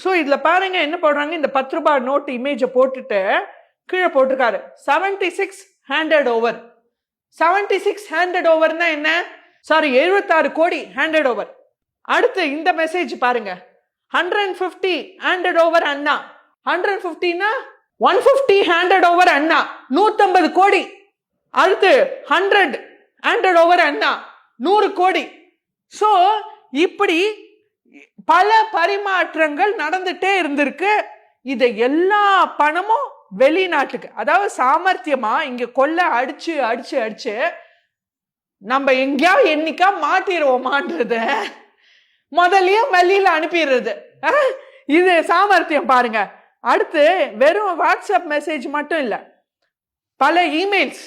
So இதுல பாருங்க என்ன போடுறாங்க, இந்த 10 ரூபாய் நோட்டு இமேஜை போட்டுட்டு கீழே போட்டிருக்காரு 76 ஹேண்டட் ஓவர். 76 ஹேண்டட் ஓவர்னா என்ன, சாரி 76 கோடி ஹேண்டட் ஓவர். அடுத்து இந்த மெசேஜ் பாருங்க, 150 ஹேண்டட் ஓவர் அண்ணா. 150னா 150 ஹேண்டட் ஓவர் அண்ணா, 150 கோடி. அடுத்து 100 ஹேண்டட் ஓவர் அண்ணா, 100 கோடி. ஸோ இப்படி பல பரிமாற்றங்கள் நடந்துட்டே இருந்திருக்கு. இதை எல்லா பணமும் வெளிநாட்டுக்கு, அதாவது சாமர்த்தியமா இங்க கொள்ள அடிச்சு அடிச்சு அடிச்சு நம்ம எங்கேயாவது என்னைக்கா மாட்டிடுவோமான்றத முதல்லயே வெளியில அனுப்பிடுறது. இது சாமர்த்தியம் பாருங்க. அடுத்து வெறும் வாட்ஸ்அப் மெசேஜ் மட்டும் இல்ல, பல இமெயில்ஸ்,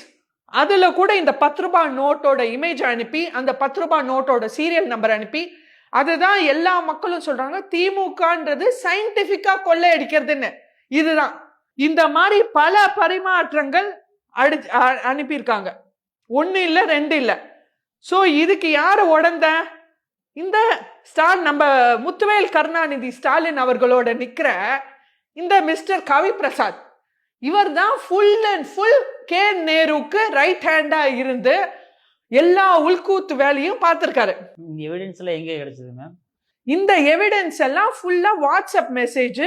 அதுல கூட இந்த 10 ரூபாய் நோட்டோட இமேஜ் அனுப்பி அந்த 10 ரூபாய் நோட்டோட சீரியல் நம்பர் அனுப்பி, அதுதான் எல்லா மக்களும் சொல்றாங்க திமுகன்றது சயின்டிபிக்கா கொள்ளையடிக்கிறதுன்னு. இதுதான் இந்த மாதிரி பல பரிமாற்றங்கள் அனுப்பியிருக்காங்க. 1 இல்ல 2 இல்ல. சோ இதுக்கு யாரு உடந்த, இந்த நம்ம முத்துவேல் கருணாநிதி ஸ்டாலின் அவர்களோட நிக்கிற இந்த மிஸ்டர் கவி பிரசாத். இவர் தான் ஃபுல் அண்ட் ஃபுல் கே நேருக்கு ரைட் ஹேண்டா இருந்து எல்லா உள்கூத்து வேலையும் பார்த்திருக்காரு. எவிடன்ஸ்ல எங்க கிடைச்சது மேம்? இந்த எவிடன்ஸ் எல்லாம் ஃபுல்லா வாட்ஸ்அப் மெசேஜ்,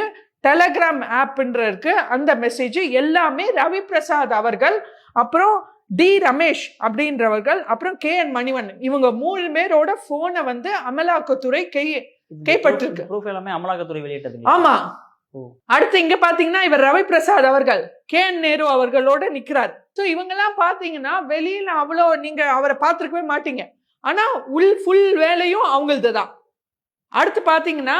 டெலகிராம் ஆப்ன்ற இருக்கு, அந்த மெசேஜ் எல்லாமே ரவி பிரசாத் அவர்கள், அப்புறம் டி ரமேஷ் அப்படின்றவர்கள், அப்புறம் கே என் மணிவண்ணன், இவங்க 3 பேரோட போனை வந்து அமலாக்கத்துறை கைப்பற்றிருக்கு. ப்ரூஃப் எல்லாமே அமலாக்கத்துறை வெளியிட்டது. ஆமா. அடுத்து இங்க பாத்தீங்கன்னா இவர் ரவி பிரசாத் அவர்கள் கே என் நேரு அவர்களோட நிக்கிறார். சோ இவங்க எல்லாம் பாத்தீங்கன்னா வெளியில அவ்வளோ நீங்க அவரை பார்த்திருக்கவே மாட்டீங்க, ஆனா ஃபுல் வேலையும் அவங்களது தான். அடுத்து பாத்தீங்கன்னா